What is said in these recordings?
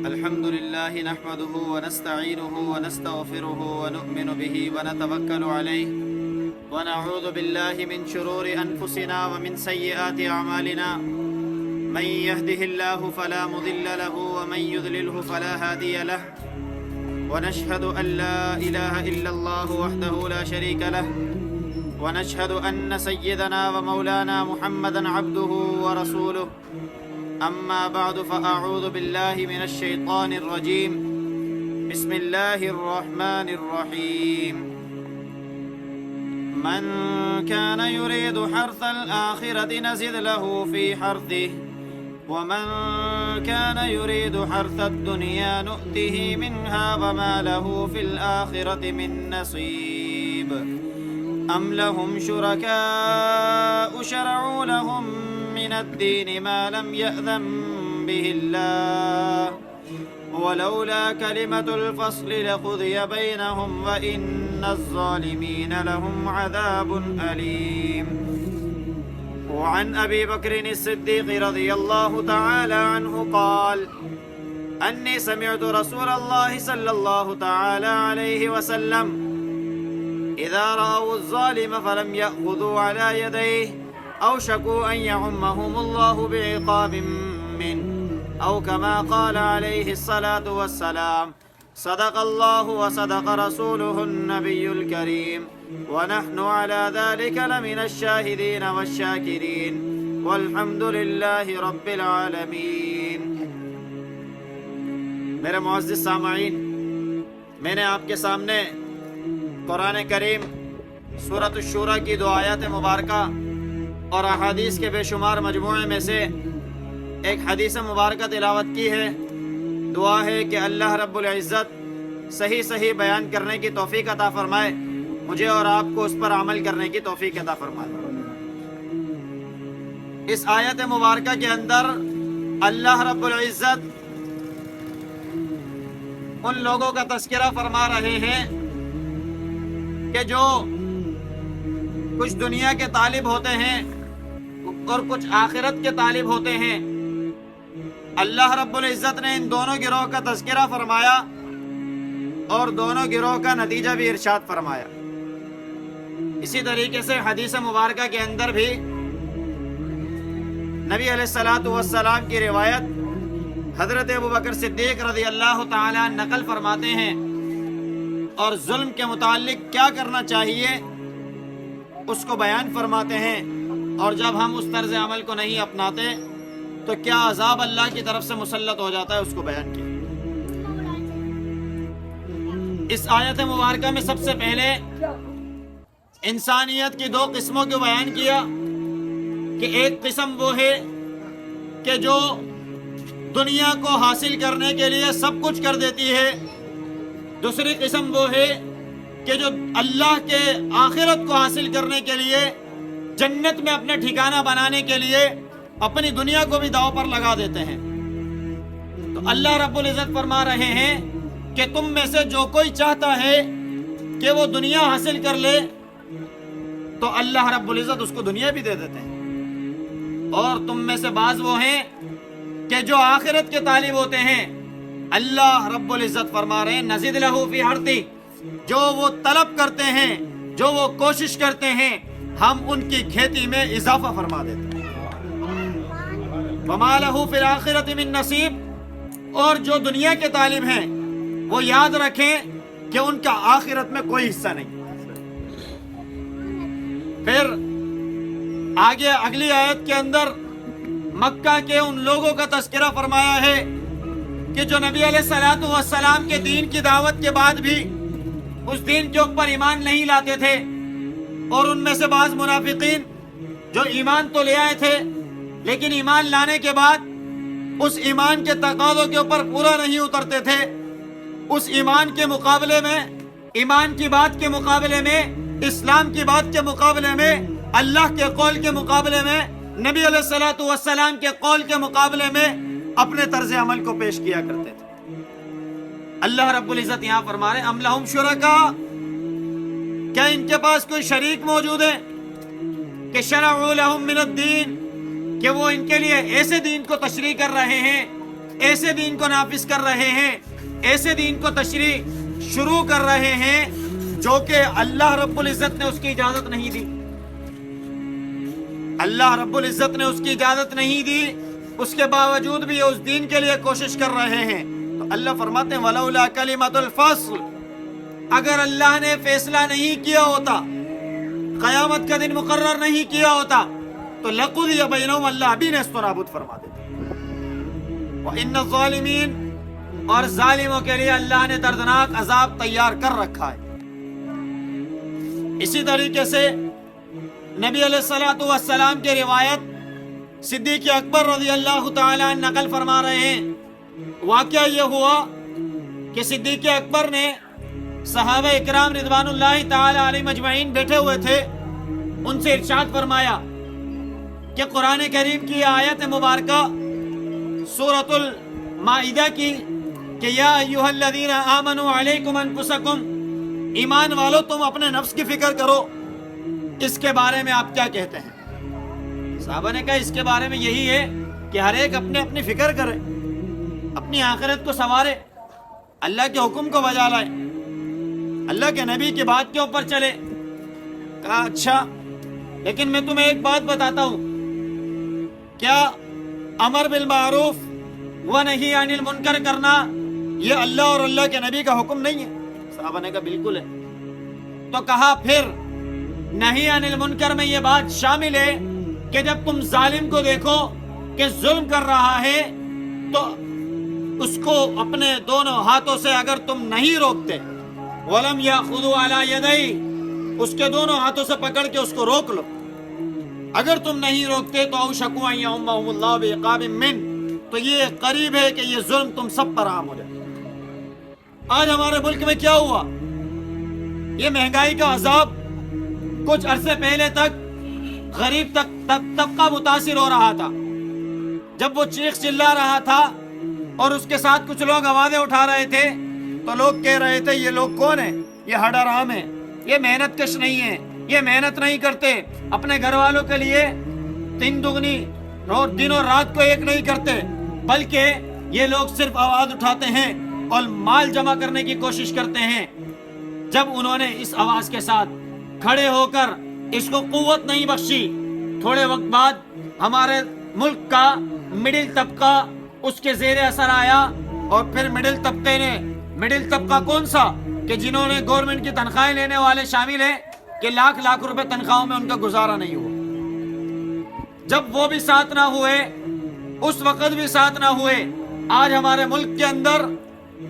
الحمد لله نحمده ونستعينه ونستغفره ونؤمن به ونتوكل عليه ونعوذ بالله من شرور أنفسنا ومن سيئات أعمالنا من يهده الله فلا مضل له ومن يضلله فلا هادي له ونشهد أن لا إله إلا الله وحده لا شريك له ونشهد أن سيدنا ومولانا محمدا عبده ورسوله أما بعد فأعوذ بالله من الشيطان الرجيم بسم الله الرحمن الرحيم من كان يريد حرث الآخرة نزد له في حرثه ومن كان يريد حرث الدنيا نؤته منها وما له في الآخرة من نصيب أم لهم شركاء شرعوا لهم من الدين ما لم يأذن به الله ولولا كلمة الفصل لقضي بينهم وإن الظالمين لهم عذاب أليم. وعن أبي بكر الصديق رضي الله تعالى عنه قال أني سمعت رسول الله صلى الله تعالى عليه وسلم إذا رأوا الظالم فلم يأخذوا على يديه أوشكوا أن يعمهم الله بعقاب منه أو كما قال عليه الصلاة والسلام صدق الله وصدق رسوله النبي الكريم ونحن على ذلك لمن الشاهدين والشاكرين والحمد لله رب العالمين. میرے معزز سامعین، میں نے آپ کے سامنے قرآن کریم سورۃ الشورى کی 2 آیات مبارکہ اور احادیث کے بے شمار مجموعے میں سے ایک حدیث مبارکہ تلاوت کی ہے. دعا ہے کہ اللہ رب العزت صحیح بیان کرنے کی توفیق عطا فرمائے، مجھے اور آپ کو اس پر عمل کرنے کی توفیق عطا فرمائے. اس آیت مبارکہ کے اندر اللہ رب العزت ان لوگوں کا تذکرہ فرما رہے ہیں کہ جو کچھ دنیا کے طالب ہوتے ہیں اور کچھ آخرت کے طالب ہوتے ہیں. اللہ رب العزت نے ان دونوں گروہ کا تذکرہ فرمایا اور دونوں گروہ کا نتیجہ بھی ارشاد فرمایا. اسی طریقے سے حدیث مبارکہ کے اندر بھی نبی علیہ الصلوۃ والسلام کی روایت حضرت ابوبکر صدیق رضی اللہ تعالی عنہ نقل فرماتے ہیں اور ظلم کے متعلق کیا کرنا چاہیے اس کو بیان فرماتے ہیں، اور جب ہم اس طرز عمل کو نہیں اپناتے تو کیا عذاب اللہ کی طرف سے مسلط ہو جاتا ہے، اس کو بیان کیا. اس آیت مبارکہ میں سب سے پہلے انسانیت کی 2 قسموں کو بیان کیا کہ ایک قسم وہ ہے کہ جو دنیا کو حاصل کرنے کے لیے سب کچھ کر دیتی ہے، دوسری قسم وہ ہے کہ جو اللہ کے آخرت کو حاصل کرنے کے لیے جنت میں اپنا ٹھکانہ بنانے کے لیے اپنی دنیا کو بھی داؤ پر لگا دیتے ہیں. تو اللہ رب العزت فرما رہے ہیں کہ تم میں سے جو کوئی چاہتا ہے کہ وہ دنیا حاصل کر لے تو اللہ رب العزت اس کو دنیا بھی دے دیتے ہیں، اور تم میں سے بعض وہ ہیں کہ جو آخرت کے طالب ہوتے ہیں اللہ رب العزت فرما رہے ہیں نزد لہ فی حرثہ، جو وہ طلب کرتے ہیں، جو وہ کوشش کرتے ہیں، ہم ان کی کھیتی میں اضافہ فرما دیتے ہیں. وما لہ فی الآخرۃ من نصیب، اور جو دنیا کے طالب ہیں وہ یاد رکھیں کہ ان کا آخرت میں کوئی حصہ نہیں. پھر آگے اگلی آیت کے اندر مکہ کے ان لوگوں کا تذکرہ فرمایا ہے کہ جو نبی علیہ الصلوۃ والسلام کے دین کی دعوت کے بعد بھی اس دین کے اوپر ایمان نہیں لاتے تھے، اور ان میں سے بعض منافقین جو ایمان تو لے آئے تھے لیکن ایمان لانے کے بعد اس ایمان کے تقاضوں کے اوپر پورا نہیں اترتے تھے. اس ایمان کے مقابلے میں، ایمان کی بات کے مقابلے میں، اسلام کی بات کے مقابلے میں، اللہ کے قول کے مقابلے میں، نبی علیہ الصلوۃ والسلام کے قول کے مقابلے میں اپنے طرز عمل کو پیش کیا کرتے تھے. اللہ رب العزت یہاں فرما رہے ام لہم شرکاء، کیا ان کے پاس کوئی شریک موجود ہے کہ شرعوا لہم من الدین، کہ وہ ان کے لیے ایسے دین کو تشریح کر رہے ہیں، ایسے دین کو نافذ کر رہے ہیں، ایسے دین کو تشریح شروع کر رہے ہیں جو کہ اللہ رب العزت نے اس کی اجازت نہیں دی، اللہ رب العزت نے اس کی اجازت نہیں دی، اس کے باوجود بھی یہ اس دین کے لیے کوشش کر رہے ہیں۔ تو اللہ فرماتے ہیں وَلَوْلَا كَلِمَةُ الْفَصْلِ، اگر اللہ نے فیصلہ نہیں کیا ہوتا، قیامت کا دن مقرر نہیں کیا ہوتا، تو لَقُضِيَ بَيْنَهُمْ، اللہ بھی نیست و نابود فرما دیتا۔ وَإِنَّ الظَّالِمِينَ، اور ظالموں کے لیے اللہ نے دردناک عذاب تیار کر رکھا ہے۔ اسی طریقے سے نبی علیہ الصلوۃ والسلام کی روایت صدیق اکبر رضی اللہ تعالیٰ عنہ نقل فرما رہے ہیں۔ واقعہ یہ ہوا کہ صدیق اکبر نے صحابہ اکرام رضوان اللہ تعالی علیہ مجمعین بیٹھے ہوئے تھے، ان سے ارشاد فرمایا کہ قرآن کریم کی آیت مبارکہ سورۃ المائدہ کی کہ یا ایھا الذین آمنوا علیکم انفسکم، ایمان والو تم اپنے نفس کی فکر کرو، اس کے بارے میں آپ کیا کہتے ہیں؟ صحابہ نے کہا اس کے بارے میں یہی ہے کہ ہر ایک اپنے اپنی فکر کرے، اپنی آخرت کو سنوارے، اللہ کے حکم کو بجا لائے، اللہ کے نبی کی بات کے اوپر چلے۔ کہا اچھا، لیکن میں تمہیں ایک بات بتاتا ہوں، کیا امر بالمعروف و نہی عن المنکر کرنا یہ اللہ اور اللہ کے نبی کا حکم نہیں ہے؟ صحابہ نے کہا بالکل ہے۔ تو کہا پھر نہی عن المنکر میں یہ بات شامل ہے کہ جب تم ظالم کو دیکھو کہ ظلم کر رہا ہے تو اس کو اپنے دونوں ہاتھوں سے اگر تم نہیں روکتے، وَلَمْ يَأْخُذُوا عَلَى يَدَيْهِ، اس کے دونوں ہاتھوں سے پکڑ کے اس کو روک لو، اگر تم نہیں روکتے تو أَوْشَكُ أَن يَؤُمَّهُمُ اللَّهُ بِعِقَابٍ مِّنْهُ، تو یہ قریب ہے کہ یہ ظلم تم سب پر عام ہو جائے۔ آج ہمارے ملک میں کیا ہوا؟ یہ مہنگائی کا عذاب کچھ عرصے پہلے تک غریب طبقہ متاثر ہو رہا تھا، جب وہ چیخ چلا رہا تھا اور اس کے ساتھ کچھ لوگ آوازیں اٹھا رہے تھے تو لوگ کہہ رہے تھے یہ لوگ کون ہیں؟ یہ ہڈ حرام ہیں، یہ محنت کش نہیں ہیں، یہ محنت نہیں کرتے، اپنے گھر والوں کے لیے تین دگنی اور دن اور رات کو ایک نہیں کرتے، بلکہ یہ لوگ صرف آواز اٹھاتے ہیں اور مال جمع کرنے کی کوشش کرتے ہیں۔ جب انہوں نے اس آواز کے ساتھ کھڑے ہو کر اس کو قوت نہیں بخشی، تھوڑے وقت بعد ہمارے ملک کا مڈل طبقہ اس کے زیر اثر آیا، اور پھر مڈل طبقہ کون سا کہ جنہوں نے گورنمنٹ کی تنخواہیں لینے والے شامل ہیں کہ لاکھ لاکھ روپے تنخواہوں میں ان کا گزارا نہیں ہوا۔ جب وہ بھی ساتھ نہ ہوئے، اس وقت بھی ساتھ نہ ہوئے، آج ہمارے ملک کے اندر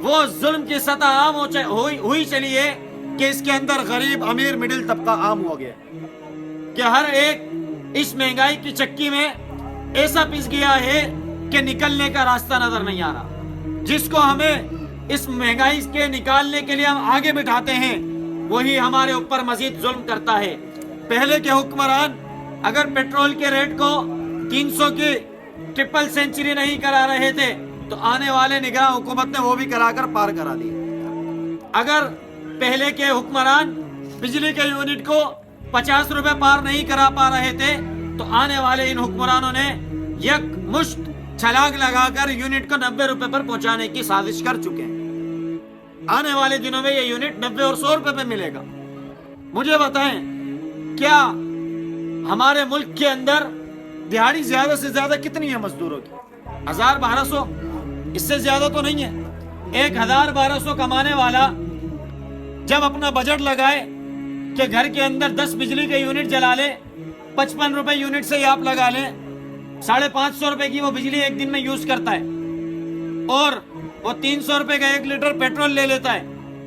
وہ ظلم کی سطح عام ہوئی چلی ہے کہ اس کے اندر غریب امیر مڈل طبقہ عام ہو گیا کہ ہر ایک اس مہنگائی کی چکی میں ایسا پس گیا ہے کہ نکلنے کا راستہ نظر نہیں آ رہا۔ جس کو ہمیں اس مہنگائی کے نکالنے کے لیے ہم آگے بٹھاتے ہیں وہی ہمارے اوپر مزید ظلم کرتا ہے۔ پہلے کے حکمران اگر پیٹرول کے ریٹ کو 300 کی ٹرپل سینچری نہیں کرا رہے تھے تو آنے والے نگراں حکومت نے وہ بھی کرا کر پار کرا دی۔ اگر پہلے کے حکمران بجلی کے یونٹ کو 50 روپے پار نہیں کرا پا رہے تھے تو آنے والے ان حکمرانوں نے یک مشت چھلانگ لگا کر یونٹ کو 90 روپے پر پہنچانے کی سازش کر چکے ہیں۔ آنے والے دنوں میں یہ یونٹ 90 اور 100 روپے پہ ملے گا۔ مجھے بتائیں کیا ہمارے ملک کے اندر دیہڑی زیادہ سے زیادہ کتنی ہے مزدوروں کی؟ 1000-1200، اس سے زیادہ تو نہیں ہے۔ 1000-1200 کمانے والا جب اپنا بجٹ لگائے کہ گھر کے اندر 10 بجلی کے یونٹ جلا لے، 55 روپے یونٹ سے ہی آپ لگا لیں، 550 روپے کی وہ بجلی ایک دن میں یوز کرتا ہے، اور وہ 300 روپے کا 1 لیٹر پیٹرول لے لیتا ہے،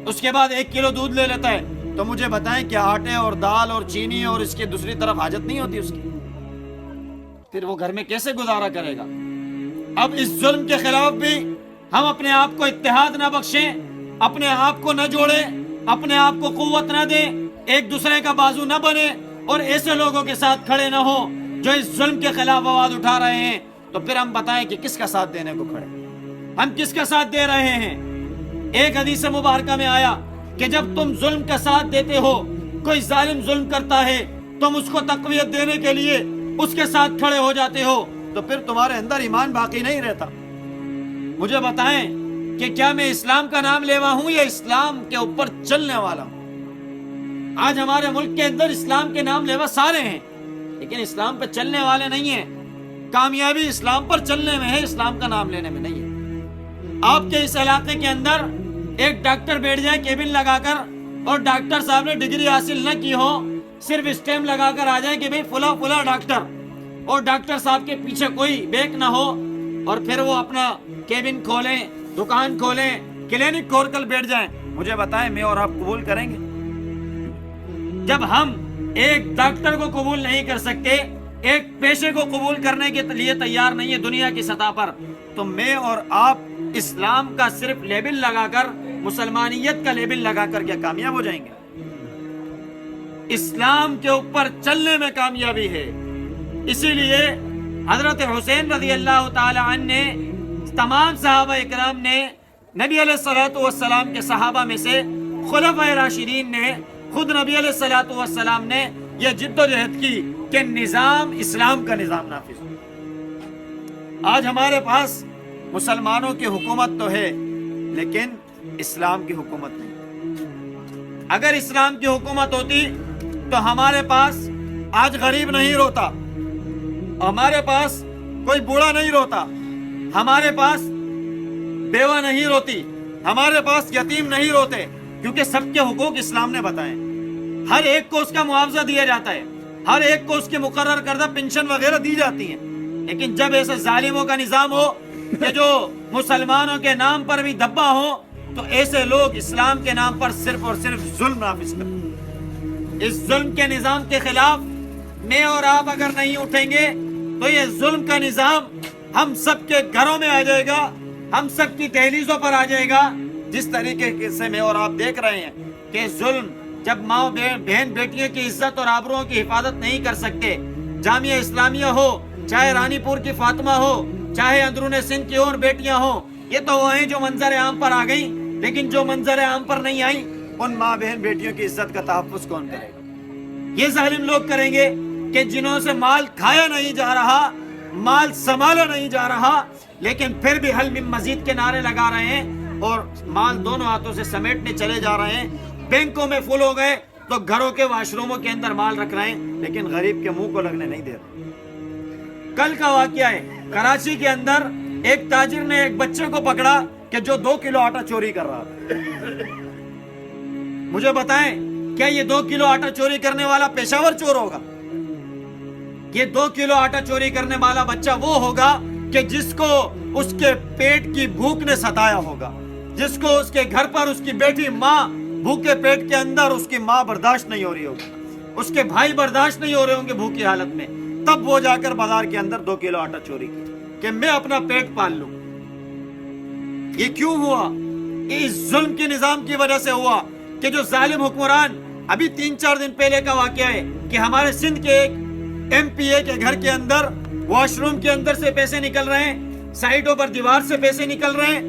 اس کے بعد 1 کلو دودھ لے لیتا ہے، تو مجھے بتائیں کیا آٹے اور دال اور چینی اور اس کی دوسری طرف حاجت نہیں ہوتی اس کی؟ پھر وہ گھر میں کیسے گزارا کرے گا؟ اب اس ظلم کے خلاف بھی ہم اپنے آپ کو اتحاد نہ بخشیں، اپنے آپ کو نہ جوڑیں، اپنے آپ کو قوت نہ دیں، ایک دوسرے کا بازو نہ بنے اور ایسے لوگوں کے ساتھ کھڑے نہ ہو جو اس ظلم کے خلاف آواز اٹھا رہے ہیں، تو پھر ہم بتائیں کہ کس کا ساتھ دینے کو کھڑے، ہم کس کا ساتھ دے رہے ہیں؟ ایک حدیث مبارکہ میں آیا کہ جب تم ظلم کا ساتھ دیتے ہو، کوئی ظالم ظلم کرتا ہے، تم اس کو تقویت دینے کے لیے اس کے ساتھ کھڑے ہو جاتے ہو، تو پھر تمہارے اندر ایمان باقی نہیں رہتا۔ مجھے بتائیں کہ کیا میں اسلام کا نام لیوا ہوں یا اسلام کے اوپر چلنے والا ہوں؟ آج ہمارے ملک کے اندر اسلام کے نام لیوا سارے ہیں، لیکن اسلام پہ چلنے والے نہیں ہیں۔ کامیابی اسلام پر چلنے میں ہے، اسلام کا نام لینے میں نہیں ہے۔ آپ کے اس علاقے کے اندر ایک ڈاکٹر بیٹھ جائے کیبن لگا کر، اور ڈاکٹر صاحب نے ڈگری حاصل نہ کی ہو، صرف اسٹیمپ لگا کر آ جائے کہ بھئی فلاں فلاں ڈاکٹر، اور ڈاکٹر صاحب کے پیچھے کوئی بیک نہ ہو، اور پھر وہ اپنا کیبن کھولیں، دکان کھولیں، کلینک کھول کر بیٹھ جائیں، مجھے بتائیں میں اور آپ قبول کریں گے؟ جب ہم ایک ڈاکٹر کو قبول نہیں کر سکتے، ایک پیشے کو قبول کرنے کے لیے تیار نہیں ہے دنیا کی سطح پر، تو میں اور آپ اسلام کا صرف لیبل لگا کر، مسلمانیت کا لیبل لگا کر کیا کامیاب ہو جائیں گے؟ اسلام کے اوپر چلنے میں کامیابی ہے۔ اسی لیے حضرت حسین رضی اللہ تعالی عنہ نے، تمام صحابہ اکرام نے، نبی علیہ الصلوۃ والسلام کے صحابہ میں سے خلفائے راشدین نے، خود نبی علیہ الصلوۃ والسلام نے یہ جد و جہد کی کہ نظام اسلام کا نظام نافذ ہو۔ آج ہمارے پاس مسلمانوں کی حکومت تو ہے، لیکن اسلام کی حکومت نہیں۔ اگر اسلام کی حکومت ہوتی تو ہمارے پاس آج غریب نہیں روتا، ہمارے پاس کوئی بوڑھا نہیں روتا، ہمارے پاس بیوہ نہیں روتی، ہمارے پاس یتیم نہیں روتے، کیونکہ سب کے حقوق اسلام نے بتائے۔ ہر ایک کو اس کا معاوضہ دیا جاتا ہے، ہر ایک کو اس کی مقرر کردہ پنشن وغیرہ دی جاتی ہیں۔ لیکن جب ایسے ظالموں کا نظام ہو کہ جو مسلمانوں کے نام پر بھی دبا ہو، تو ایسے لوگ اسلام کے نام پر صرف اور صرف ظلم نافذ کرتے۔ اس ظلم کے نظام کے خلاف میں اور آپ اگر نہیں اٹھیں گے تو یہ ظلم کا نظام ہم سب کے گھروں میں آ جائے گا، ہم سب کی دہلیزوں پر آ جائے گا۔ جس طریقے سے میں اور آپ دیکھ رہے ہیں کہ ظلم جب ماں بہن بیٹیوں کی عزت اور آبروؤں کی حفاظت نہیں کر سکتے، جامعہ اسلامیہ ہو، چاہے رانی پور کی فاطمہ ہو، چاہے اندرون سندھ کی اور بیٹیاں ہوں، یہ تو وہ ہیں جو منظر عام پر آ گئیں، لیکن جو منظر عام پر نہیں آئیں، ان ماں بہن بیٹیوں کی عزت کا تحفظ کون کرے گا؟ یہ ظالم لوگ کریں گے کہ جنہوں سے مال کھایا نہیں جا رہا، مال سنبھالا نہیں جا رہا، لیکن پھر بھی حل من مزید کے نعرے لگا رہے ہیں اور مال دونوں ہاتھوں سے سمیٹنے چلے جا رہے ہیں۔ بینکوں میں فل ہو گئے تو گھروں کے واش روموں کے اندر مال رکھ رہے ہیں، لیکن غریب کے منہ کو لگنے نہیں دے رہے۔ کل کا واقعہ ہے، کراچی کے اندر ایک تاجر نے ایک بچے کو پکڑا کہ جو 2 کلو آٹا چوری کر رہا تھا۔ مجھے بتائیں کیا یہ 2 کلو آٹا چوری کرنے والا پیشہ ور چور ہوگا؟ یہ 2 کلو آٹا چوری کرنے والا بچہ وہ ہوگا کہ جس کو اس کے پیٹ کی بھوک نے ستایا ہوگا، جس کو اس کے گھر پر اس کی بیٹی ماں بھوکے پیٹ کے اندر اس کی ماں برداشت نہیں ہو رہی ہوگی، اس کے بھائی برداشت نہیں ہو رہے ہوں گے بھوکی حالت میں، تب وہ جا کر بازار کے اندر 2 کلو آٹا چوری کی کہ میں اپنا پیٹ پال لوں۔ یہ کیوں ہوا؟ یہ اس ظلم کے نظام کی وجہ سے ہوا کہ جو ظالم حکمران، ابھی 3-4 دن پہلے کا واقعہ ہے کہ ہمارے سندھ کے ایک ایم پی اے کے گھر کے اندر واش روم کے اندر سے پیسے نکل رہے ہیں، سائڈوں پر دیوار سے پیسے نکل رہے ہیں،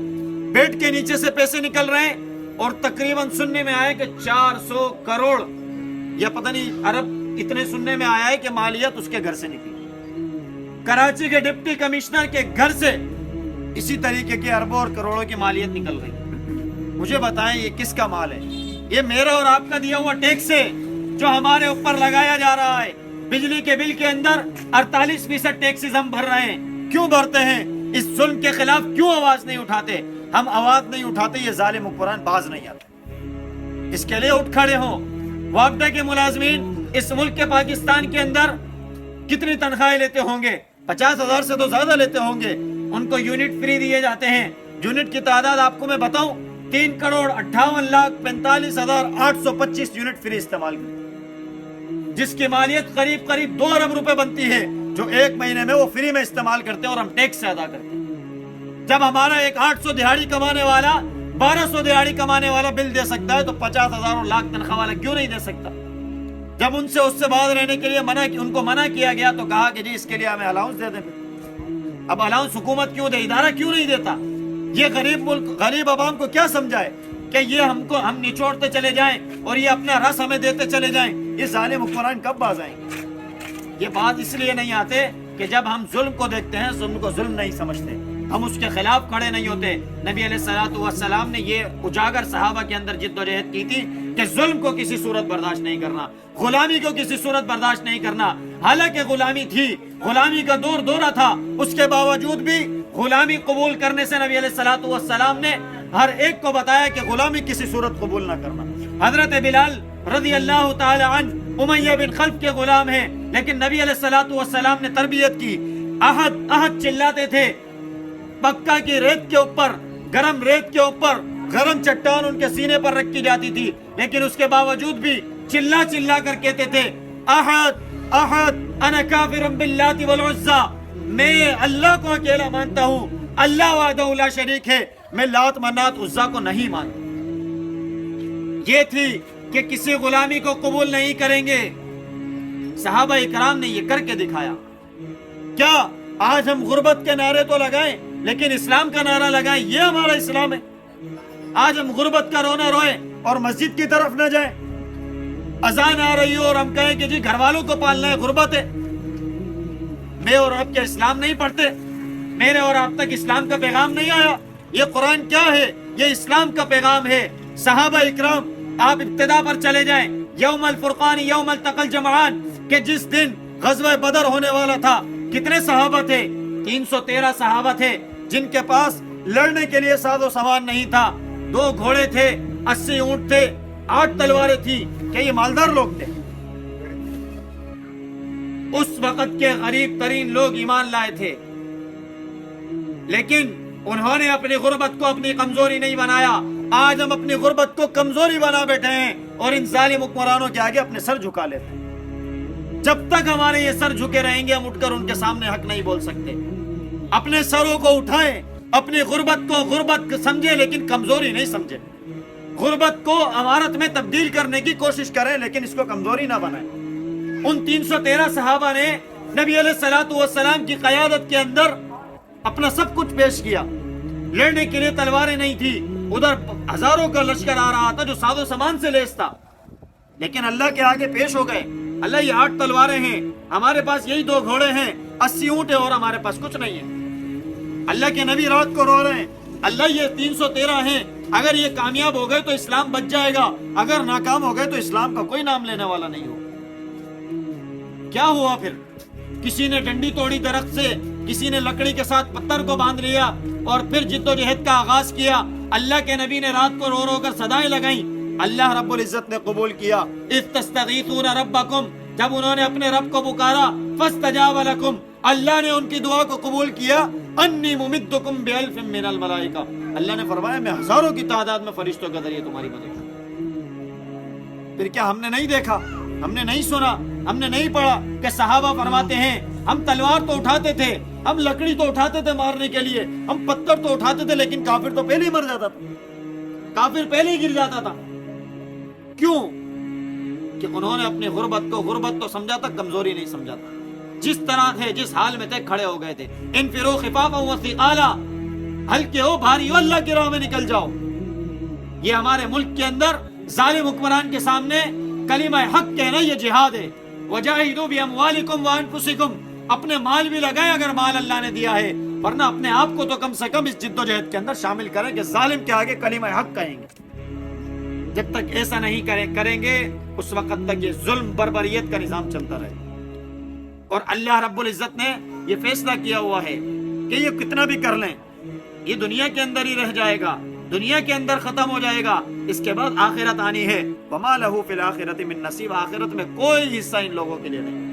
بیڈ کے نیچے سے پیسے نکل رہے ہیں، اور تقریباً سننے میں آیا کہ 400 کروڑ یا پتہ نہیں ارب اتنے سننے میں آیا ہے کہ مالیت اس کے گھر سے نکلی۔ کراچی کے ڈپٹی کمشنر کے گھر سے اسی طریقے کے اربوں اور کروڑوں کی مالیت نکل رہی۔ مجھے بتائیں یہ کس کا مال ہے؟ یہ میرا اور آپ کا دیا ہوا ٹیکس ہے جو ہمارے اوپر لگایا جا رہا ہے۔ بجلی کے بل کے اندر 48% ٹیکسز ہم بھر رہے ہیں۔ کیوں بھرتے ہیں؟ اس ظلم کے خلاف کیوں آواز نہیں اٹھاتے؟ ہم آواز نہیں اٹھاتے، یہ ظالم حکمران باز نہیں آتے۔ اس کے لیے اٹھ کھڑے ہوں۔ وابڈا کے ملازمین اس ملک کے پاکستان کے اندر کتنی تنخواہیں لیتے ہوں گے؟ 50,000 سے تو زیادہ لیتے ہوں گے۔ ان کو یونٹ فری دیے جاتے ہیں۔ یونٹ کی تعداد آپ کو میں بتاؤں، 3,58,45,825 یونٹ فری استعمال کرتے، جس کی مالیت قریب 2 ارب روپے بنتی ہے، جو 1 مہینے میں وہ فری میں استعمال کرتے ہیں اور ہم ٹیکس سے ادا کرتے ہیں۔ جب ہمارا ایک 800 دہاڑی کمانے والا 1200 دہاڑی کمانے والا بل دے سکتا ہے تو 50,000 اور لاکھ تنخواہ والا کیوں نہیں دے سکتا؟ جب ان سے بعد رہنے کے لیے ان کو منع کیا گیا تو کہا کہ جی اس کے لیے ہمیں الاؤنس دے دیں۔ اب الاؤنس حکومت کیوں دے، ادارہ کیوں نہیں دیتا؟ یہ غریب ملک غریب عوام کو کیا سمجھائے کہ یہ ہم نچوڑتے چلے جائیں اور یہ اپنا رس ہمیں دیتے چلے جائیں؟ یہ ظالم حکمران کب باز آئیں گے؟ یہ بات اس لیے نہیں آتے کہ جب ہم ظلم کو دیکھتے ہیں ظلم کو ظلم نہیں سمجھتے، ہم اس کے خلاف کھڑے نہیں ہوتے. نبی علیہ الصلوۃ والسلام نے یہ اجاگر صحابہ کے اندر جد و جہد کی تھی کہ ظلم کو کسی صورت برداشت نہیں کرنا, غلامی کو کسی صورت برداشت نہیں کرنا. حالانکہ غلامی تھی, غلامی کا دورہ تھا, اس کے باوجود بھی غلامی قبول کرنے سے نبی علیہ الصلوۃ والسلام نے ہر ایک کو بتایا کہ غلامی کسی صورت قبول نہ کرنا. حضرت بلال رضی اللہ تعالی عنہ امیہ بن خلف کے غلام ہیں, لیکن نبی علیہ الصلوۃ والسلام نے تربیت کی. احد چلاتے تھے, مکہ کی ریت کے اوپر, گرم ریت کے اوپر گرم چٹان ان کے سینے پر رکھی جاتی تھی, لیکن اس کے باوجود بھی چلا کر کہتے تھے احد احد انا کافر باللات والعزى, میں اللہ کو اکیلا مانتا ہوں, اللہ وحدہ لا شریک ہے, میں لات منات عزا کو نہیں مانتا. یہ تھی کہ کسی غلامی کو قبول نہیں کریں گے. صحابہ اکرام نے یہ کر کے دکھایا. کیا آج ہم غربت کے نعرے تو لگائیں لیکن اسلام کا نعرہ لگائیں, یہ ہمارا اسلام ہے؟ آج ہم غربت کا رونا روئیں اور مسجد کی طرف نہ جائیں, اذان آ رہی ہو اور ہم کہیں کہ جی گھر والوں کو پالنا ہے, غربت ہے. میں اور آپ کے اسلام نہیں پڑھتے, میرے اور آپ تک اسلام کا پیغام نہیں آیا. یہ قرآن کیا ہے؟ یہ اسلام کا پیغام ہے. صحابہ اکرام, آپ ابتدا پر چلے جائیں, یوم الفرقان یوم التقى الجمعان, کہ جس دن غزوہ بدر ہونے والا تھا, کتنے صحابہ تھے؟ 313 صحابہ تھے, جن کے پاس لڑنے کے لیے ساز و سامان نہیں تھا. 2 گھوڑے تھے, 80 اونٹ تھے, 8 تلواریں تھی. کہ یہ مالدار لوگ تھے. اس وقت کے غریب ترین لوگ ایمان لائے تھے, لیکن انہوں نے اپنی غربت کو اپنی کمزوری نہیں بنایا. آج ہم اپنی غربت کو کمزوری بنا بیٹھے ہیں اور ان ظالم حکمرانوں کے آگے اپنے سر جھکا لیتے ہیں. جب تک ہمارے یہ سر جھکے رہیں گے, ہم اٹھ کر ان کے سامنے حق نہیں بول سکتے. اپنے سروں کو اٹھائیں, اپنی غربت کو غربت سمجھیں لیکن کمزوری نہیں سمجھیں. غربت کو امارت میں تبدیل کرنے کی کوشش کریں لیکن اس کو کمزوری نہ بنائیں. ان 313 صحابہ نے نبی علیہ الصلوۃ والسلام کی قیادت کے اندر اپنا سب کچھ پیش کیا. لڑنے کے لیے تلواریں نہیں تھی, ادھر ہزاروں کا لشکر آ رہا تھا جو ساز و سامان سے لیس تھا, لیکن اللہ کے آگے پیش ہو گئے. اللہ یہ 8 تلواریں ہیں, ہمارے پاس یہی 2 گھوڑے ہیں, 80 اونٹ ہیں اور ہمارے پاس کچھ نہیں ہے. اللہ کے نبی رات کو رو رہے ہیں, اللہ یہ 313 ہیں, اگر یہ کامیاب ہو گئے تو اسلام بچ جائے گا, اگر ناکام ہو گئے تو اسلام کا کوئی نام لینے والا نہیں ہو. کیا ہوا پھر؟ کسی نے ڈنڈی توڑی درخت سے, کسی نے لکڑی کے ساتھ پتھر کو باندھ لیا اور پھر جد و جہد کا آغاز کیا. اللہ کے نبی نے رات کو رو رو کر صدائیں لگائیں, اللہ رب العزت نے قبول کیا. اذ تستغیثون ربکم, جب انہوں نے اپنے رب کو پکارا, فاستجاب لکم, اللہ نے ان کی دعا کو قبول کیا. انی ممدکم بألف من الملائکہ, اللہ نے فرمایا میں ہزاروں کی تعداد میں فرشتوں کے ذریعے تمہاری مدد کروں. پھر کیا ہم نے نہیں دیکھا, ہم نے نہیں سنا, ہم نے نہیں پڑھا کہ صحابہ فرماتے ہیں ہم تلوار تو اٹھاتے تھے, ہم لکڑی تو اٹھاتے تھے مارنے کے لیے, ہم پتھر تو اٹھاتے تھے, لیکن کافر تو پہلے ہی مر جاتا تھا, کافر پہلے ہی گر جاتا تھا. کیوں؟ کہ انہوں نے اپنی غربت تو سمجھا تھا, کمزوری نہیں سمجھا تھا. جس طرح تھے, جس حال میں تھے, کھڑے ہو گئے تھے. انفروا خفافا وثقالا, ہلکے ہو بھاری ہو, اللہ کی راہ میں نکل جاؤ. یہ ہمارے ملک کے اندر ظالم حکمران کے سامنے کلمہ حق کہنا یہ جہاد ہے. وجاہدوا باموالکم وانفسکم, اپنے مال بھی لگائیں اگر مال اللہ نے دیا ہے, ورنہ اپنے آپ کو تو کم سے کم اس جد و جہد کے اندر شامل کریں کہ ظالم کے آگے کلمہ حق کہیں گے. جب تک ایسا نہیں کریں گے اس وقت تک یہ ظلم بربریت کا نظام چلتا رہے. اور اللہ رب العزت نے یہ فیصلہ کیا ہوا ہے کہ یہ کتنا بھی کر لیں, یہ دنیا کے اندر ہی رہ جائے گا, دنیا کے اندر ختم ہو جائے گا. اس کے بعد آخرت آنی ہے. وما لہ فی الآخرۃ من نصیب, آخرت میں کوئی حصہ ان لوگوں کے لیے نہیں.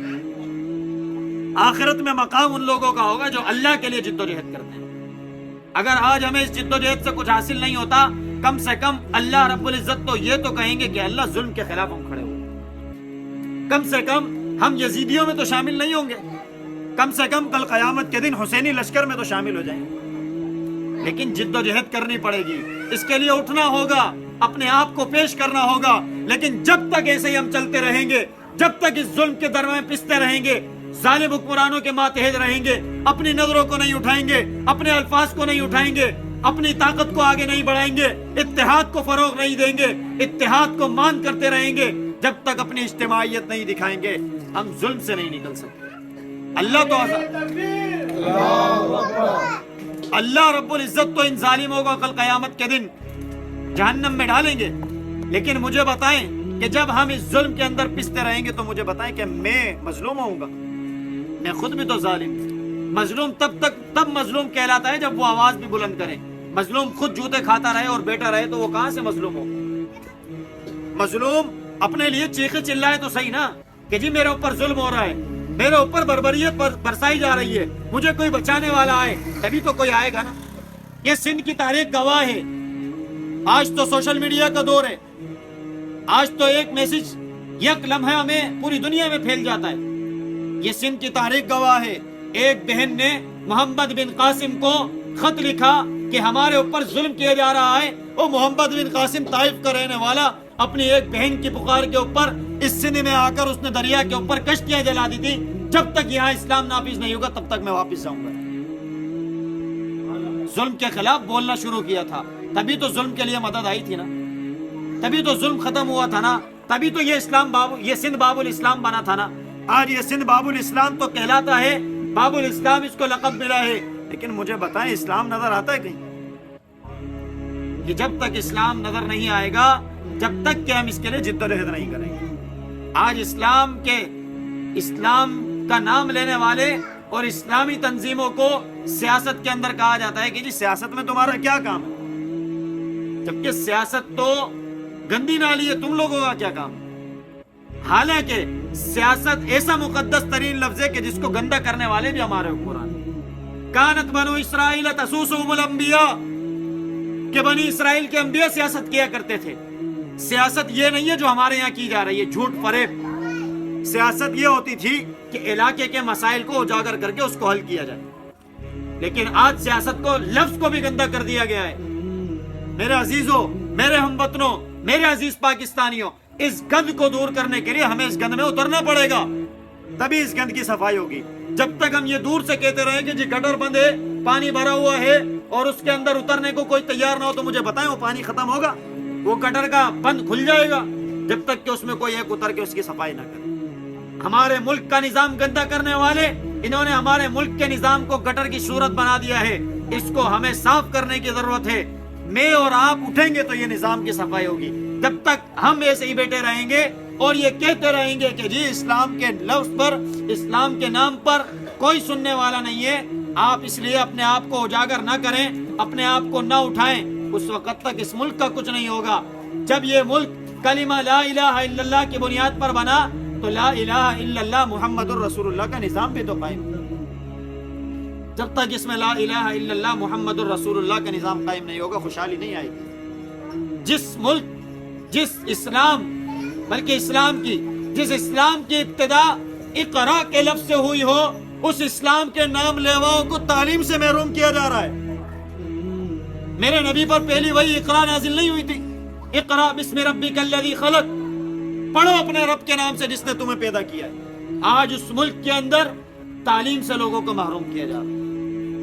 آخرت میں مقام ان لوگوں کا ہوگا جو اللہ کے لیے جد و جہد کرتے ہیں. اگر آج ہمیں اس جد و جہد سے کچھ حاصل نہیں ہوتا, کم سے کم اللہ رب العزت تو یہ تو کہیں گے کہ اللہ ظلم کے خلاف ہم کھڑے ہوئے. کم سے کم ہم یزیدیوں میں تو شامل نہیں ہوں گے, کم سے کم کل قیامت کے دن حسینی لشکر میں تو شامل ہو جائیں گے. لیکن جد و جہد کرنی پڑے گی, اس کے لیے اٹھنا ہوگا, اپنے آپ کو پیش کرنا ہوگا. لیکن جب تک ایسے ہی ہم چلتے رہیں گے, جب تک اس ظلم کے درمیان پستے رہیں گے, ظالم حکمرانوں کے ماتحت رہیں گے, اپنی نظروں کو نہیں اٹھائیں گے, اپنے الفاظ کو نہیں اٹھائیں گے, اپنی طاقت کو آگے نہیں بڑھائیں گے, اتحاد کو فروغ نہیں دیں گے, اتحاد کو مان کرتے رہیں گے, جب تک اپنی اجتماعیت نہیں دکھائیں گے, ہم ظلم سے نہیں نکل سکتے. اللہ اللہ رب العزت تو ان ظالموں کو کل قیامت کے دن جہنم میں ڈالیں گے، لیکن مجھے بتائیں کہ جب ہم اس ظلم کے اندر پستے رہیں گے تو مجھے بتائیں کہ میں مظلوم ہوں گا؟ میں خود بھی تو ظالم ہوں۔ مظلوم تب مظلوم کہلاتا ہے جب وہ آواز بھی بلند کرے۔ مظلوم خود جوتے کھاتا رہے اور بیٹھا رہے تو وہ کہاں سے مظلوم ہو؟ مظلوم اپنے لیے چیخے چلائے تو صحیح نا کہ جی میرے اوپر ظلم ہو رہا ہے، میرے اوپر بربریت برسائی جا رہی ہے، مجھے کوئی بچانے والا آئے، تبھی تو کوئی آئے گا نا۔ یہ سندھ کی تاریخ گواہ ہے۔ آج تو سوشل میڈیا کا دور ہے، آج تو ایک میسج یک لمحہ میں پوری دنیا میں پھیل جاتا ہے۔ یہ سندھ کی تاریخ گواہ ہے۔ ایک بہن نے محمد بن قاسم کو خط لکھا کہ ہمارے اوپر ظلم کیا جا رہا ہے۔ وہ محمد بن قاسم طائف کا رہنے والا اپنی ایک بہن کی پکار کے اوپر اس سندھ میں آ کر اس نے دریا کے اوپر کشتیاں جلا دی تھی، جب تک یہاں اسلام نافذ نہیں ہوگا تب تک میں واپس جاؤں گا۔ ظلم کے خلاف بولنا شروع کیا تھا، تبھی تو ظلم کے لیے مدد آئی تھی نا، تبھی تو ظلم ختم ہوا تھا نا، تبھی تو یہ سندھ باب الاسلام بنا تھا نا۔ آج یہ سندھ باب الاسلام تو کہلاتا ہے، باب الاسلام اس کو لقب ملا ہے، لیکن مجھے بتائیں اسلام نظر آتا ہے کہیں؟ کہ جب تک اسلام نظر نہیں آئے گا، جب تک کہ ہم اس کے لیے جدوجہد نہیں کریں گے۔ آج اسلام کا نام لینے والے اور اسلامی تنظیموں کو سیاست کے اندر کہا جاتا ہے کہ جی سیاست میں تمہارا کیا کام ہے، جبکہ سیاست تو گندی نالی ہے، تم لوگوں کا کیا کام؟ حالانکہ سیاست ایسا مقدس ترین لفظ ہے کہ جس کو گندا کرنے والے بھی ہمارے اوپر آنے۔ کانت بنو اسرائیل تسوسهم الانبیاء، کہ بنی اسرائیل کے انبیاء سیاست کیا کرتے تھے۔ سیاست یہ نہیں ہے جو ہمارے یہاں کی جا رہی ہے، جھوٹ فریب۔ سیاست یہ ہوتی تھی کہ علاقے کے مسائل کو اجاگر کر کے اس کو حل کیا جائے، لیکن آج سیاست کو لفظ کو بھی گندا کر دیا گیا ہے۔ میرے عزیزوں، میرے ہم وطنوں، میرے عزیز پاکستانیوں، اس گند کو دور کرنے کے لیے ہمیں اس گند میں اترنا پڑے گا، تبھی اس گند کی صفائی ہوگی۔ جب تک ہم یہ دور سے کہتے رہیں کہ جی گٹر بند ہے، پانی بھرا ہوا ہے اور اس کے اندر اترنے کو کوئی تیار نہ ہو، تو مجھے بتائیں وہ پانی ختم ہوگا؟ وہ گٹر کا بند کھل جائے گا جب تک کہ اس میں کوئی ایک اتر کے اس کی صفائی نہ کرے۔ ہمارے ملک کا نظام گندا کرنے والے، انہوں نے ہمارے ملک کے نظام کو گٹر کی صورت بنا دیا ہے۔ اس کو ہمیں صاف کرنے کی ضرورت ہے۔ میں اور آپ اٹھیں گے تو یہ نظام کی صفائی ہوگی۔ جب تک ہم ایسے ہی بیٹھے رہیں گے اور یہ کہتے رہیں گے کہ جی اسلام کے لفظ پر، اسلام کے نام پر کوئی سننے والا نہیں ہے، آپ اس لیے اپنے آپ کو اجاگر نہ کریں، اپنے آپ کو نہ اٹھائیں، اس وقت تک اس ملک کا کچھ نہیں ہوگا۔ جب یہ ملک کلمہ لا الہ الا اللہ کی بنیاد پر بنا تو لا الہ الا اللہ محمد الرسول اللہ کا نظام بھی تو قائم ہے۔ جب تک اس میں لا الہ الا اللہ محمد الرسول اللہ کا نظام قائم نہیں ہوگا، خوشحالی نہیں آئے گی۔ جس ملک، جس اسلام، بلکہ جس اسلام کی ابتدا اقرا کے لفظ سے ہوئی ہو، اس اسلام کے نام لیواؤں کو تعلیم سے محروم کیا جا رہا ہے۔ میرے نبی پر پہلی وحی اقرا نازل نہیں ہوئی تھی، اقرا بسم ربک الذی خلق، پڑھو اپنے رب کے نام سے جس نے تمہیں پیدا کیا ہے۔ آج اس ملک کے اندر تعلیم سے لوگوں کو محروم کیا جا رہا ہے۔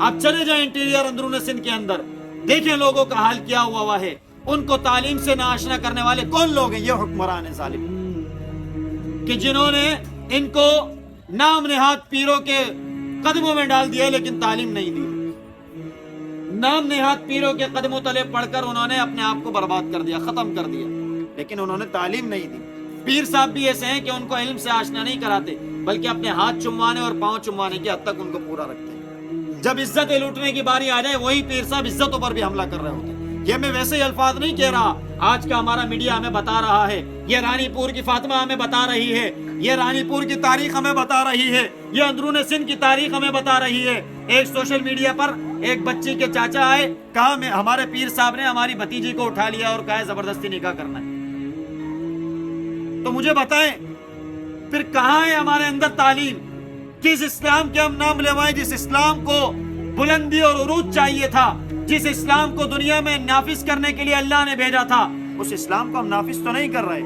آپ چلے جائیں انٹیریئر اندرون سندھ کے اندر، دیکھیں لوگوں کا حال کیا ہوا ہے۔ ان کو تعلیم سے ناآشنا کرنے والے کون لوگ ہیں؟ یہ حکمران ہیں ظالم، کہ جنہوں نے ان کو نام نہاد پیروں کے قدموں میں ڈال دیا لیکن تعلیم نہیں دی۔ نام نہاد پیروں کے قدموں تلے پڑھ کر انہوں نے اپنے آپ کو برباد کر دیا، ختم کر دیا، لیکن انہوں نے تعلیم نہیں دی۔ پیر صاحب بھی ایسے ہیں کہ ان کو علم سے آشنا نہیں کراتے، بلکہ اپنے ہاتھ چموانے اور پاؤں چموانے کی حد تک ان کو پورا رکھتے ہیں۔ جب عزت لوٹنے کی باری آ جائے، وہی پیر صاحب عزتوں پر بھی حملہ کر رہے ہوتے ہیں۔ یہ میں ویسے ہی الفاظ نہیں کہہ رہا، آج کا ہمارا میڈیا ہمیں بتا رہا ہے، یہ رانی پور کی فاطمہ ہمیں بتا رہی ہے، یہ رانی پور کی تاریخ ہمیں بتا رہی ہے، یہ اندرون سندھ کی تاریخ ہمیں بتا رہی ہے۔ ایک سوشل میڈیا پر ایک بچی کے چاچا آئے، کہا ہمارے پیر صاحب نے ہماری بھتیجی کو اٹھا لیا اور کہا زبردستی نکاح کرنا ہے۔ تو مجھے بتائیں پھر کہاں ہے ہمارے اندر تعلیم؟ کس اسلام کے ہم نام لیوائیں، جس اسلام کو بلندی اور عروج چاہیے تھا، جس اسلام کو دنیا میں نافذ کرنے کے لیے اللہ نے بھیجا تھا، اس اسلام کو ہم نافذ تو نہیں کر رہے۔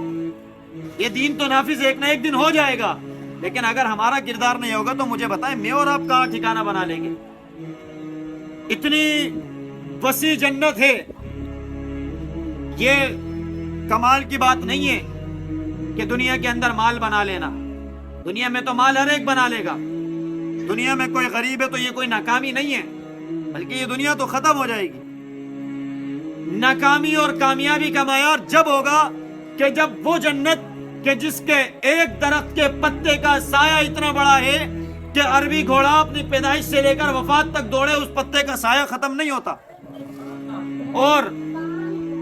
یہ دین تو نافذ ایک نہ ایک دن ہو جائے گا، لیکن اگر ہمارا کردار نہیں ہوگا تو مجھے بتائیں میں اور آپ کہاں ٹھکانہ بنا لیں گے؟ اتنی وسیع جنت ہے، یہ کمال کی بات نہیں ہے کہ دنیا کے اندر مال بنا لینا۔ دنیا میں تو مال ہر ایک بنا لے گا، دنیا میں کوئی غریب ہے تو یہ کوئی ناکامی نہیں ہے۔ بلکہ یہ دنیا تو ختم ہو جائے گی. ناکامی اور کامیابی کا معیار جب ہوگا کہ جب وہ جنت کہ جس کے ایک درخت کے پتے کا سایہ اتنا بڑا ہے کہ عربی گھوڑا اپنی پیدائش سے لے کر وفات تک دوڑے اس پتے کا سایہ ختم نہیں ہوتا. اور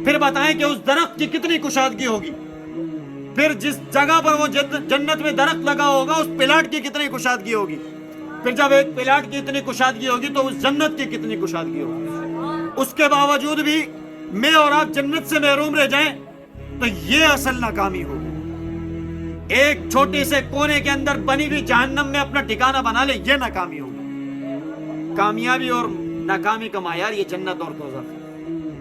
پھر بتائیں کہ اس درخت کی کتنی کشادگی ہوگی. پھر جس جگہ پر وہ جنت میں درخت لگا ہوگا اس پلاٹ کی کتنی کشادگی ہوگی. پھر جب ایک پلاٹ کی اتنی کشادگی ہوگی تو اس جنت کی کتنی کشادگی ہوگی. اس کے باوجود بھی میں اور آپ جنت سے محروم رہ جائیں تو یہ اصل ناکامی ہوگی. ایک چھوٹے سے کونے کے اندر بنی ہوئی جہنم میں اپنا ٹھکانہ بنا لے، یہ ناکامی ہوگی. کامیابی اور ناکامی کا معیار یہ جنت اور دوزخ ہے.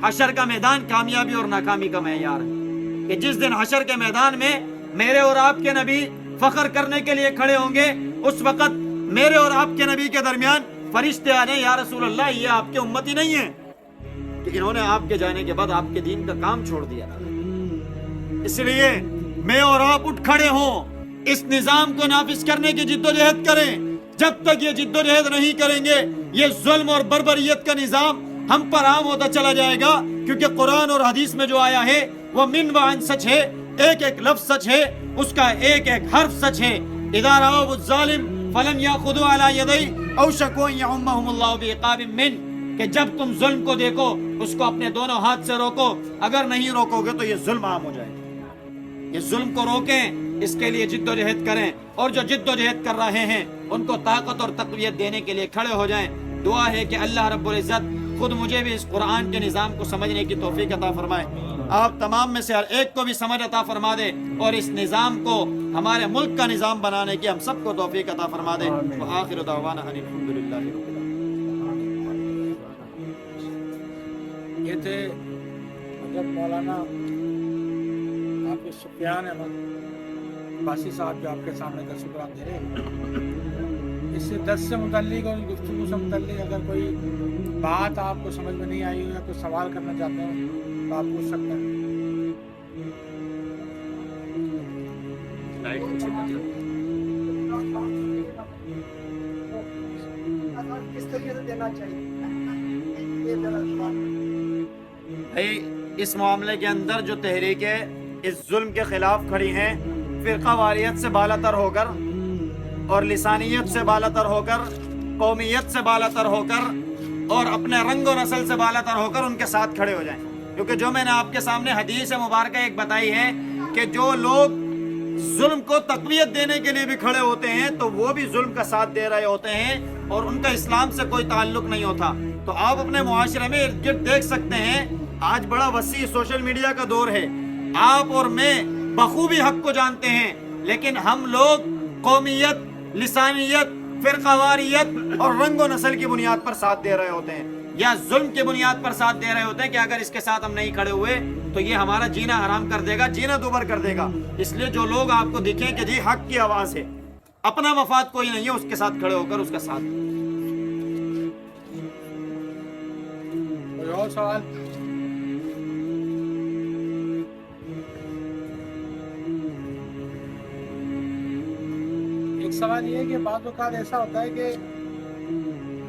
حشر کا میدان کامیابی اور ناکامی کا معیار ہے کہ جس دن حشر کے میدان میں میرے اور آپ کے نبی فخر کرنے کے لیے کھڑے ہوں گے، اس وقت میرے اور آپ کے نبی کے درمیان فرشتے آنے، یا رسول اللہ یہ آپ کے امتی نہیں ہیں کہ انہوں نے آپ کے جانے کے بعد آپ کے دین کا کام چھوڑ دیا. اس لیے میں اور آپ اٹھ کھڑے ہوں، اس نظام کو نافذ کرنے کی جد و جہد کریں. جب تک یہ جد و جہد نہیں کریں گے یہ ظلم اور بربریت کا نظام ہم پر عام ہوتا چلا جائے گا. کیونکہ قرآن اور حدیث میں جو آیا ہے وہ من و عن سچ ہے، ایک ایک لفظ سچ ہے، اس کا ایک ایک حرف سچ ہے. اذا رأوا الظالم فلم یاخذوا علی یدی اوشکوا ان یعمهم اللہ بعقاب من، کہ جب تم ظلم کو دیکھو اس کو اپنے دونوں ہاتھ سے روکو، اگر نہیں روکو گے تو یہ ظلم عام ہو جائے گا. یہ ظلم کو روکیں، اس کے لیے جد و جہد کریں، اور جو جد و جہد کر رہے ہیں ان کو طاقت اور تقویت دینے کے لیے کھڑے ہو جائیں. دعا ہے کہ اللہ رب العزت خود مجھے بھی اس قرآن کے نظام کو سمجھنے کی توفیق عطا فرمائے، آپ تمام میں سے ہر ایک کو بھی سمجھ عطا فرما دے، اور اس نظام کو ہمارے ملک کا نظام بنانے کی ہم سب کو توفیق عطا فرما دے. وآخر دعوانا ان الحمدللہ رب العالمین. یہ تھے حضرت مولانا حافظ سفیان احمد باسی صاحب جو آپ کے سامنے درس قرآن دے رہے ہیں. اس سے درس سے متعلق اور گفتگو سے متعلق اگر کوئی بات آپ کو سمجھ میں نہیں آئی ہو یا کوئی سوال کرنا چاہتے ہو تو آپ پوچھ سکتے ہیں. کس طریقے سے دینا چاہیے اس معاملے کے اندر جو تحریکیں اس ظلم کے خلاف کھڑی ہیں، فرقہ واریت سے بالاتر ہو کر اور لسانیت سے بالاتر ہو کر، قومیت سے بالاتر ہو کر اور اپنے رنگ و نسل سے بالاتر ہو کر ان کے ساتھ کھڑے ہو جائیں. کیونکہ جو میں نے آپ کے سامنے حدیث مبارکہ ایک بتائی ہے کہ جو لوگ ظلم کو تقویت دینے کے لیے بھی کھڑے ہوتے ہیں تو وہ بھی ظلم کا ساتھ دے رہے ہوتے ہیں اور ان کا اسلام سے کوئی تعلق نہیں ہوتا. تو آپ اپنے معاشرے میں ارد گرد دیکھ سکتے ہیں، آج بڑا وسیع سوشل میڈیا کا دور ہے. آپ اور میں بخوبی حق کو جانتے ہیں، لیکن ہم لوگ قومیت، لسانیت، فرقہ واریت اور رنگ و نسل کی بنیاد پر ساتھ دے رہے ہوتے ہیں، یا ظلم کی بنیاد پر ساتھ دے رہے ہوتے ہیں کہ اگر اس کے ساتھ ہم نہیں کھڑے ہوئے تو یہ ہمارا جینا حرام کر دے گا، جینا دوبر کر دے گا. اس لیے جو لوگ آپ کو دکھیں کہ جی حق کی آواز ہے، اپنا مفاد کوئی نہیں ہے، اس کے ساتھ کھڑے ہو کر اس کا ساتھ. کوئی اور سوال؟ ایک سوال یہ ہے کہ بعض اوقات ایسا ہوتا ہے کہ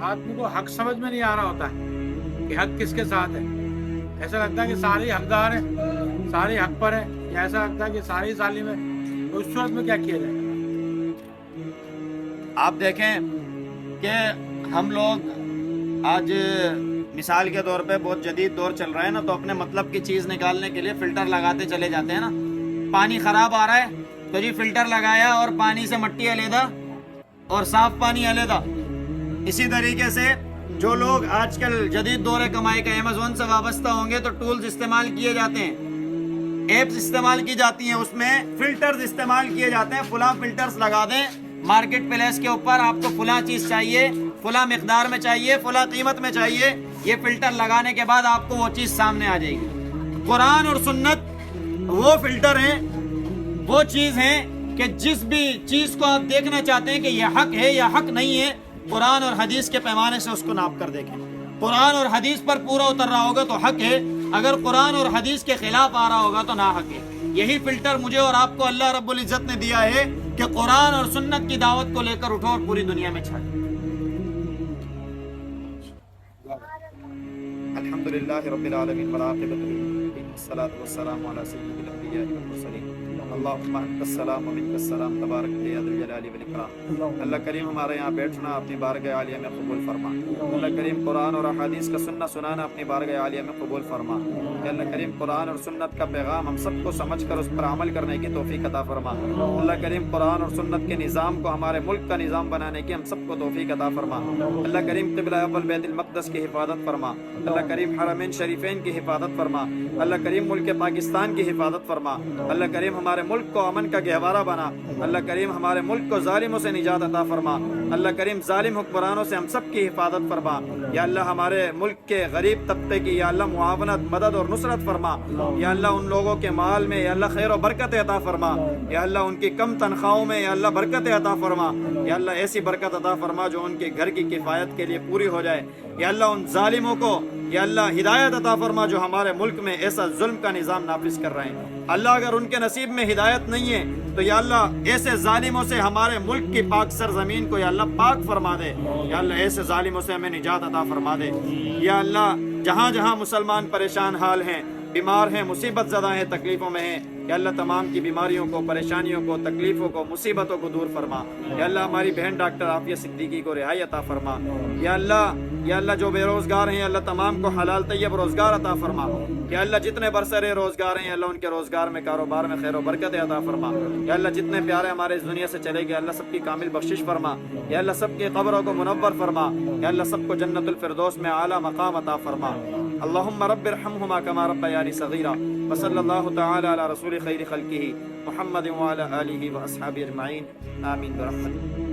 آدمی کو حق سمجھ میں نہیں آ رہا ہوتا ہے کہ حق کس کے ساتھ ہے. ایسا لگتا ہے کہ سارے حقدار ہیں، سارے حق پر ہیں، یا ایسا لگتا ہے کہ سارے ظالم ہیں. تو اس صورت میں کیا کیا جائے؟ آپ دیکھیں کہ ہم لوگ آج مثال کے طور پہ بہت جدید دور چل رہا ہے نا، تو اپنے مطلب کی چیز نکالنے کے لیے فلٹر لگاتے چلے جاتے ہیں نا. پانی خراب آ رہا ہے تو جی فلٹر لگایا اور پانی سے مٹی علیحدہ اور صاف پانی علیحدہ. اسی طریقے سے جو لوگ آج کل جدید دور کمائی کا ایمیزون سے وابستہ ہوں گے تو ٹولز استعمال کیے جاتے ہیں، ایپس استعمال کی جاتی ہیں، اس میں فلٹرز استعمال کیے جاتے ہیں. فلاں فلٹرز لگا دیں مارکیٹ پلیس کے اوپر، آپ کو فلاں چیز چاہیے، فلاں مقدار میں چاہیے، فلاں قیمت میں چاہیے، یہ فلٹر لگانے کے بعد آپ کو وہ چیز سامنے آ جائے گی. قرآن اور سنت وہ فلٹر ہیں، وہ چیز ہیں کہ جس بھی چیز کو آپ دیکھنا چاہتے ہیں کہ یہ حق ہے یا حق نہیں ہے، قرآن اور حدیث کے پیمانے سے اس کو ناپ کر دیکھیں. قرآن اور حدیث پر پورا اتر رہا ہوگا تو حق ہے، اگر قرآن اور حدیث کے خلاف آ رہا ہوگا تو ناحق ہے. یہی فلٹر مجھے اور آپ کو اللہ رب العزت نے دیا ہے کہ قرآن اور سنت کی دعوت کو لے کر اٹھو اور پوری دنیا میں چھاڑو. للہ رب العالمین والعاقبۃ للمتقین والصلاۃ والسلام علی سید الانبیاء والمرسلین اللہم انت السلام و منک السلام تبارک یا ذا الجلال والاکرام۔ اللہ کریم ہمارے یہاں بیٹھنا اپنی بارگاہ عالیہ میں قبول فرما۔ اللہ کریم قرآن اور احادیث کا سننا سنانا اپنی بارگاہ عالیہ میں قبول فرما۔ یا اللہ کریم قرآن اور سنت کا پیغام ہم سب کو سمجھ کر اس پر عمل کرنے کی توفیق عطا فرما۔ اللہ کریم قرآن اور سنت کے نظام کو ہمارے ملک کا نظام بنانے کی ہم سب کو توفیق عطا فرما۔ اللہ کریم قبلہ اول بیت المقدس کی حفاظت فرما۔ اللہ کریم حرمین شریفین کی حفاظت فرما۔ اللہ کریم ملک پاکستان کی حفاظت فرما۔ اللہ کریم ہمارے ملک کو امن کا گہوارہ بنا۔ اللہ کریم ہمارے ملک کو ظالموں سے نجات عطا فرما۔ اللہ کریم ظالم حکمرانوں سے ہم سب کی حفاظت فرما۔ یا اللہ ہمارے ملک کے غریب طبقے کی یا اللہ معاونت مدد اور نصرت فرما۔ یا اللہ ان لوگوں کے مال میں یا اللہ خیر و برکت عطا فرما۔ یا اللہ ان کی کم تنخواہوں میں یا اللہ برکت عطا فرما۔ یا اللہ ایسی برکت عطا فرما جو ان کے گھر کی کفایت کے لیے پوری ہو جائے۔ یا اللہ ان ظالموں کو یا اللہ ہدایت عطا فرما جو ہمارے ملک میں ایسا ظلم کا نظام نافذ کر رہے ہیں۔ اللہ اگر ان کے نصیب میں ہدایت نہیں ہے تو یا اللہ ایسے ظالموں سے ہمارے ملک کی پاک سرزمین کو یا اللہ پاک فرما دے۔ یا اللہ ایسے ظالموں سے ہمیں نجات عطا فرما دے۔ یا اللہ جہاں جہاں مسلمان پریشان حال ہیں، بیمار ہیں، مصیبت زدہ ہیں، تکلیفوں میں ہیں، یا اللہ تمام کی بیماریوں کو، پریشانیوں کو، تکلیفوں کو، مصیبتوں کو دور فرما۔ یا اللہ ہماری بہن ڈاکٹر عافیہ صدیقی کو رہائی عطا فرما۔ یا اللہ جو بے روزگار ہیں اللہ تمام کو حلال طیب روزگار عطا فرما۔ یا اللہ جتنے برسر روزگار ہیں اللہ ان کے روزگار میں، کاروبار میں خیر و برکت عطا فرما۔ یا اللہ جتنے پیارے ہمارے اس دنیا سے چلے گئے اللہ سب کی کامل بخشش فرما۔ یا اللہ سب کی قبروں کو منور فرما۔ یا اللہ سب کو جنت الفردوس میں اعلیٰ مقام عطا فرما۔ اللہم رب ارحمہما کما ربیانی صغیرا۔ وصلی اللہ تعالی علی رسول خیر خلقہ محمد وعلی آلہ واصحابہ اجمعین، آمین برحمتک۔